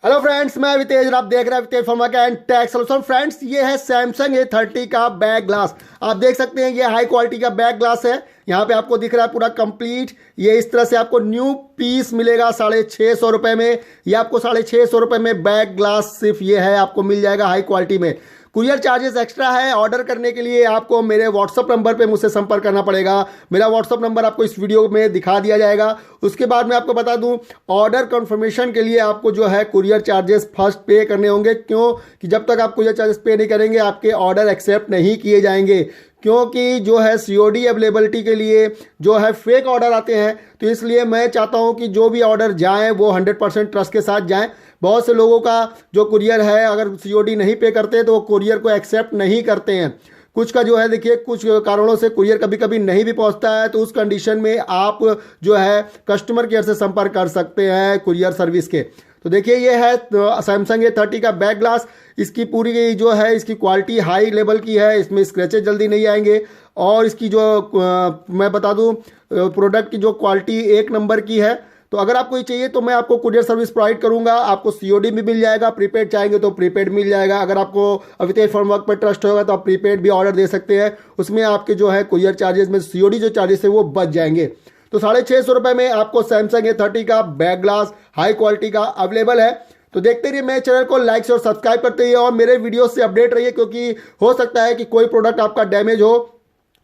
Hello friends, मैं अवितेज और आप देख रहे हैं अवितेज फंवर्क्स&टेक सॉल्यूशन। फ्रेंड्स, ये है सैमसंग A30 का बैक ग्लास। आप देख सकते हैं ये हाई क्वालिटी का बैक ग्लास है। यहाँ पे आपको दिख रहा है पूरा कंप्लीट। ये इस तरह से आपको न्यू पीस मिलेगा 650 रुपये में। ये आपको 650 रुपये में बैक ग्लास सिर्फ ये है, आपको मिल जाएगा हाई क्वालिटी में। कुरियर चार्जेस एक्स्ट्रा है। ऑर्डर करने के लिए आपको मेरे व्हाट्सअप नंबर पे मुझसे संपर्क करना पड़ेगा। मेरा व्हाट्सअप नंबर आपको इस वीडियो में दिखा दिया जाएगा। उसके बाद मैं आपको बता दूं, ऑर्डर कंफर्मेशन के लिए आपको जो है कुरियर चार्जेस फर्स्ट पे करने होंगे। क्यों कि जब तक आप कुरियर चार्जेस पे नहीं करेंगे आपके ऑर्डर एक्सेप्ट नहीं किए जाएंगे। क्योंकि जो है सीओडी अवेलेबिलिटी के लिए जो है फेक ऑर्डर आते हैं, तो इसलिए मैं चाहता हूं कि जो भी ऑर्डर जाएं वो 100% ट्रस्ट के साथ जाएं। बहुत से लोगों का जो कुरियर है, अगर सीओडी नहीं पे करते तो वो कुरियर को एक्सेप्ट नहीं करते हैं। कुछ का जो है देखिए, कुछ कारणों से कुरियर कभी कभी नहीं भी पहुंचता है, तो उस कंडीशन में आप जो है कस्टमर केयर से संपर्क कर सकते हैं कुरियर सर्विस के। तो देखिए ये है सैमसंग A30 का बैक ग्लास। इसकी पूरी जो है इसकी क्वालिटी हाई लेवल की है, इसमें स्क्रैचेज जल्दी नहीं आएंगे। और इसकी जो मैं बता दूं, प्रोडक्ट की जो क्वालिटी एक नंबर की है। तो अगर आपको ये चाहिए तो मैं आपको कुरियर सर्विस प्रोवाइड करूंगा। आपको सीओडी भी मिल जाएगा, प्रीपेड चाहेंगे तो प्रीपेड मिल जाएगा। अगर आपको अवितेज फर्मवर्क पर ट्रस्ट होगा तो आप प्रीपेड भी ऑर्डर दे सकते हैं। उसमें आपके जो है कुरियर चार्जेस में सीओडी जो चार्जेस है वो बच जाएंगे। तो 650 रुपये में आपको सैमसंग A30 का बैक ग्लास हाई क्वालिटी का अवेलेबल है। तो देखते रहिए मेरे चैनल को लाइक और सब्सक्राइब करते रहिए और मेरे वीडियो से अपडेट रहिए, क्योंकि हो सकता है कि कोई प्रोडक्ट आपका डैमेज हो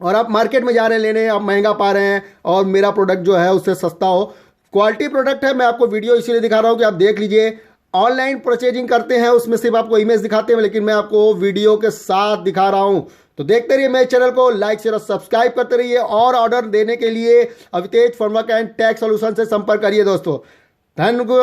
और आप मार्केट में जा रहे हैं लेने, आप महंगा पा रहे हैं और मेरा प्रोडक्ट जो है उससे सस्ता हो। क्वालिटी प्रोडक्ट है, मैं आपको वीडियो इसीलिए दिखा रहा हूं कि आप देख लीजिए। ऑनलाइन परचेजिंग करते हैं उसमें सिर्फ आपको इमेज दिखाते हैं, लेकिन मैं आपको वीडियो के साथ दिखा रहा हूं। तो देखते रहिए मेरे चैनल को लाइक शेयर और सब्सक्राइब करते रहिए और ऑर्डर देने के लिए अवितेज फर्मवर्क एंड टेक सॉल्यूशन से संपर्क करिए दोस्तों। धन्यवाद।